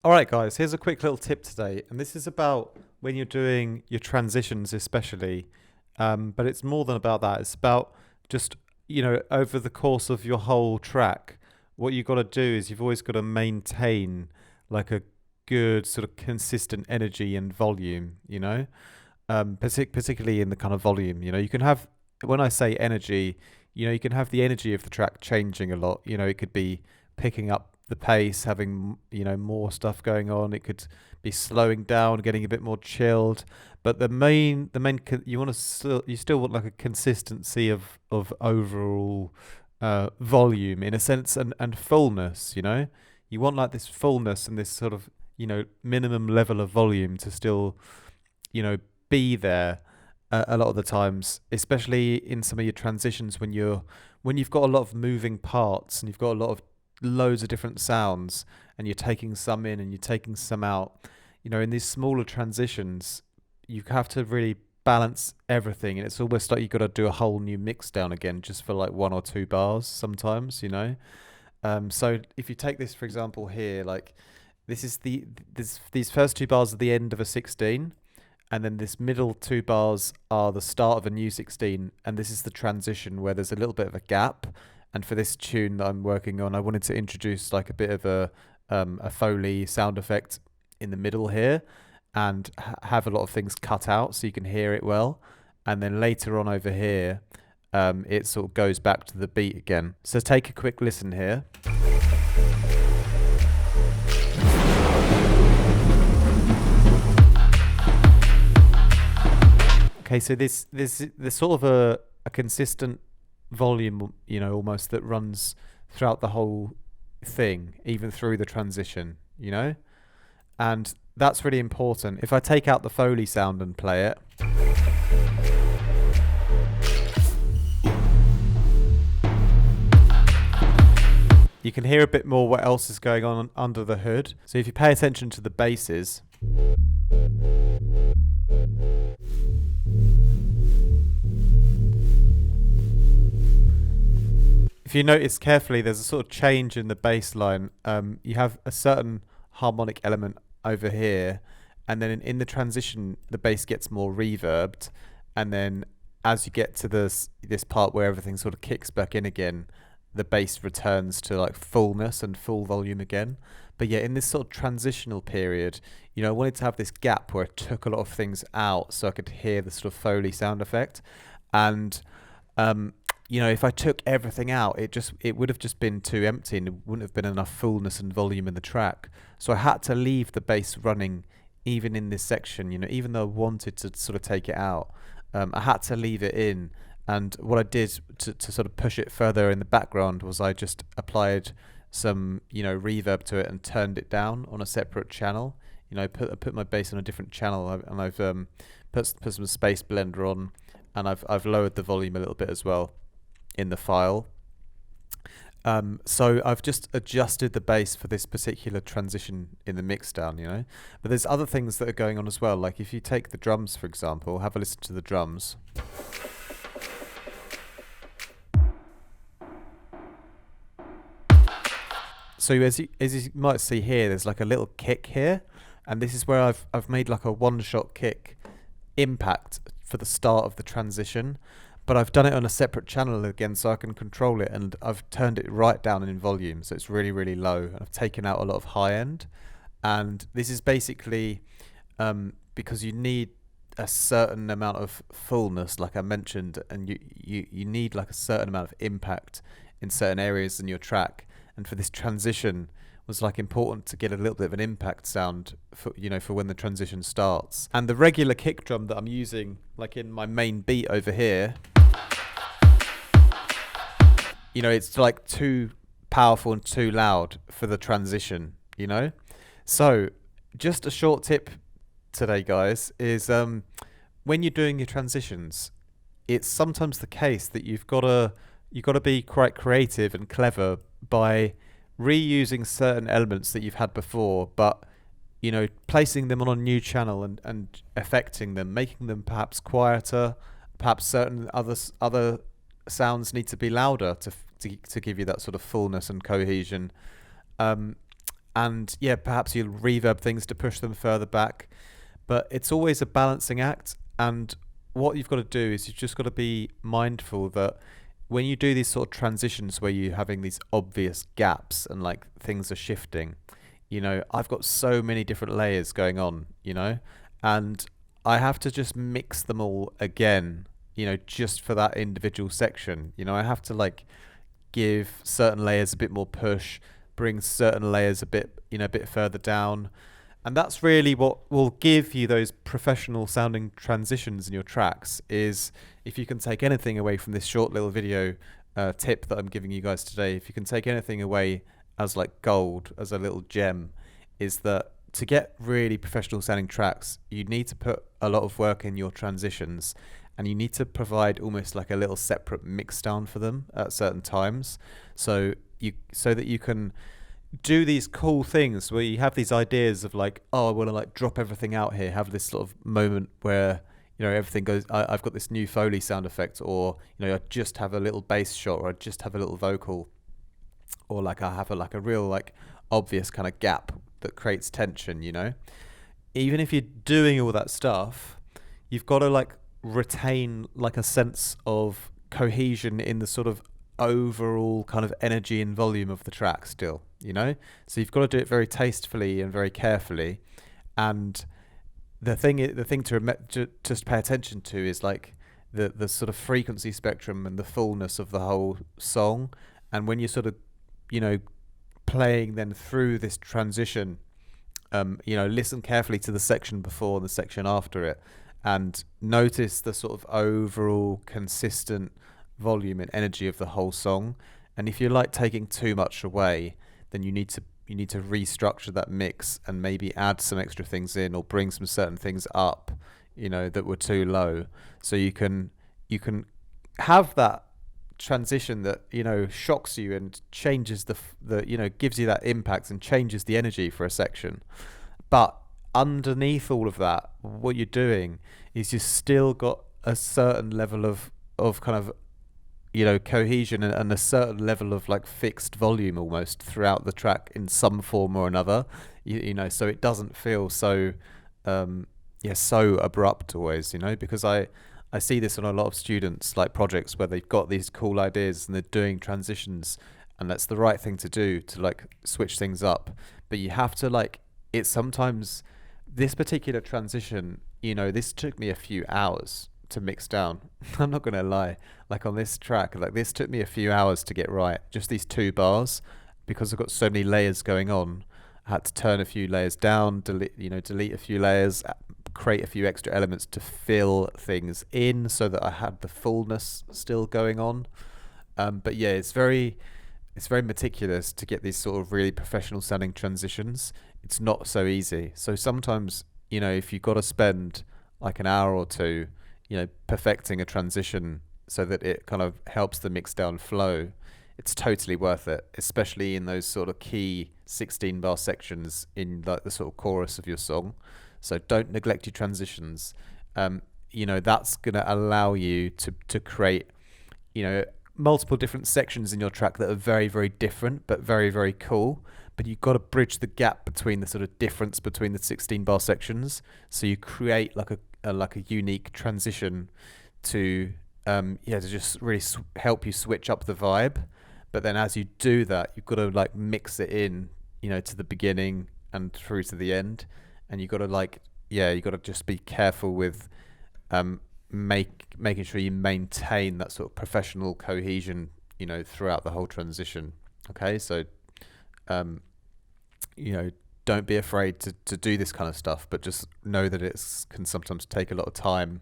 All right, guys, here's a quick little tip today. And this is about when you're doing your transitions, especially. But it's more than about that. It's about just, over the course of your whole track, what you've got to do is you've always got to maintain like a good sort of consistent energy and volume, particularly in the kind of volume. You can have, when I say energy, you can have the energy of the track changing a lot. It could be picking up the pace, having more stuff going on. It could be slowing down, getting a bit more chilled. But you want to you still want like a consistency of overall volume in a sense, and fullness. You want like this fullness and this sort of minimum level of volume to still you know be there a lot of the times, especially in some of your transitions when you've got a lot of moving parts and you've got a lot of loads of different sounds, and you're taking some in and you're taking some out. In these smaller transitions, you have to really balance everything, and it's almost like you've got to do a whole new mix down again just for like one or two bars sometimes. So if you take this for example here, like these first two bars are the end of a 16, and then this middle two bars are the start of a new 16, and this is the transition where there's a little bit of a gap. And for this tune that I'm working on, I wanted to introduce like a bit of a Foley sound effect in the middle here, and have a lot of things cut out so you can hear it well. And then later on over here, it sort of goes back to the beat again. So take a quick listen here. Okay, so there's sort of a consistent volume, almost, that runs throughout the whole thing, even through the transition. And that's really important. If I take out the Foley sound and play it, you can hear a bit more what else is going on under the hood. So if you pay attention to the basses, if you notice carefully, there's a sort of change in the bass line. You have a certain harmonic element over here, and then in the transition, the bass gets more reverbed, and then as you get to this part where everything sort of kicks back in again, the bass returns to like fullness and full volume again. But yeah, in this sort of transitional period, I wanted to have this gap where I took a lot of things out so I could hear the sort of Foley sound effect. And if I took everything out, it would have just been too empty, and it wouldn't have been enough fullness and volume in the track. So I had to leave the bass running even in this section, even though I wanted to sort of take it out. I had to leave it in. And what I did to sort of push it further in the background was I just applied some, reverb to it and turned it down on a separate channel. I put my bass on a different channel, and I've put some space blender on, and I've lowered the volume a little bit as well in the file. So I've just adjusted the bass for this particular transition in the mixdown. But there's other things that are going on as well. Like if you take the drums, for example, have a listen to the drums. So as you might see here, there's like a little kick here, and this is where I've made like a one-shot kick impact for the start of the transition, but I've done it on a separate channel again so I can control it, and I've turned it right down in volume, so it's really, really low, and I've taken out a lot of high end. And this is basically because you need a certain amount of fullness, like I mentioned, and you need like a certain amount of impact in certain areas in your track. And for this transition was like important to get a little bit of an impact sound for when the transition starts. And the regular kick drum that I'm using, like in my main beat over here, it's like too powerful and too loud for the transition. So just a short tip today, guys, is when you're doing your transitions, it's sometimes the case that you've got to be quite creative and clever by reusing certain elements that you've had before, but placing them on a new channel and affecting them, making them perhaps quieter. Perhaps certain other sounds need to be louder to give you that sort of fullness and cohesion. And and yeah, perhaps you'll reverb things to push them further back. But it's always a balancing act, and what you've got to do is you've just got to be mindful that when you do these sort of transitions where you're having these obvious gaps and like things are shifting, I've got so many different layers going on, and I have to just mix them all again, just for that individual section. I have to like give certain layers a bit more push, bring certain layers a bit further down. And that's really what will give you those professional sounding transitions in your tracks. Is if you can take anything away from this short little video tip that I'm giving you guys today, if you can take anything away as like gold, as a little gem, is that to get really professional sounding tracks, you need to put a lot of work in your transitions, and you need to provide almost like a little separate mix down for them at certain times, so that you can do these cool things where you have these ideas of like, oh, I want to like drop everything out here, have this sort of moment where everything goes, I've got this new Foley sound effect, or I just have a little bass shot, or I just have a little vocal, or like I have a real like obvious kind of gap that creates tension. Even if you're doing all that stuff, you've got to like retain like a sense of cohesion in the sort of overall kind of energy and volume of the track still, so you've got to do it very tastefully and very carefully. And the thing to just pay attention to is like the sort of frequency spectrum and the fullness of the whole song. And when you're sort of playing then through this transition, listen carefully to the section before and the section after it, and notice the sort of overall consistent volume and energy of the whole song. And if you're like taking too much away, then you need to restructure that mix and maybe add some extra things in, or bring some certain things up that were too low, so you can have that transition that shocks you and changes the gives you that impact and changes the energy for a section. But underneath all of that, what you're doing is you've still got a certain level of kind of cohesion and a certain level of like fixed volume almost throughout the track in some form or another, so it doesn't feel so so abrupt always, because I see this on a lot of students like projects where they've got these cool ideas and they're doing transitions, and that's the right thing to do to like switch things up. But you have to like, it's sometimes this particular transition, this took me a few hours to mix down. I'm not gonna lie, like on this track, like this took me a few hours to get right, just these 2 bars, because I've got so many layers going on. I had to turn a few layers down, delete a few layers, create a few extra elements to fill things in so that I had the fullness still going on. But yeah, it's very meticulous to get these sort of really professional sounding transitions. It's not so easy. So sometimes, if you've got to spend like an hour or two, perfecting a transition so that it kind of helps the mix down flow, it's totally worth it, especially in those sort of key 16 bar sections in like the sort of chorus of your song. So don't neglect your transitions. That's going to allow you to create, multiple different sections in your track that are very, very different, but very, very cool. But you've got to bridge the gap between the sort of difference between the 16 bar sections. So you create like a unique transition to just really help you switch up the vibe. But then as you do that, you've got to like mix it in, to the beginning and through to the end. And you've got to just be careful with making sure you maintain that sort of professional cohesion, throughout the whole transition. Okay, so don't be afraid to do this kind of stuff, but just know that it can sometimes take a lot of time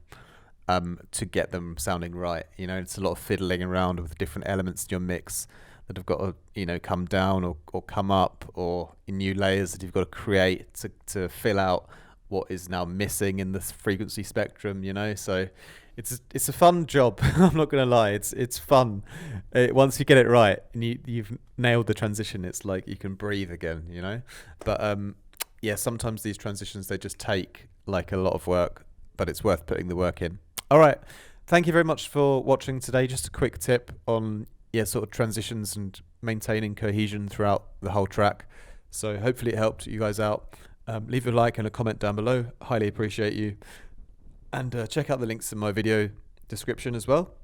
to get them sounding right. It's a lot of fiddling around with different elements in your mix that have got to come down or come up, or in new layers that you've got to create to fill out what is now missing in the frequency spectrum. So it's a fun job. I'm not gonna lie, it's fun. Once you get it right and you've nailed the transition, it's like you can breathe again. But sometimes these transitions, they just take like a lot of work, but it's worth putting the work in. All right, thank you very much for watching today. Just a quick tip on sort of transitions and maintaining cohesion throughout the whole track. So hopefully it helped you guys out. Leave a like and a comment down below. Highly appreciate you. And check out the links in my video description as well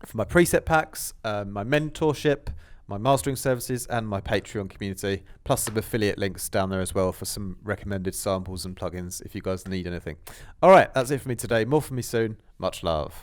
for my preset packs, my mentorship, my mastering services, and my Patreon community, plus some affiliate links down there as well for some recommended samples and plugins if you guys need anything. All right, that's it for me today. More from me soon. Much love.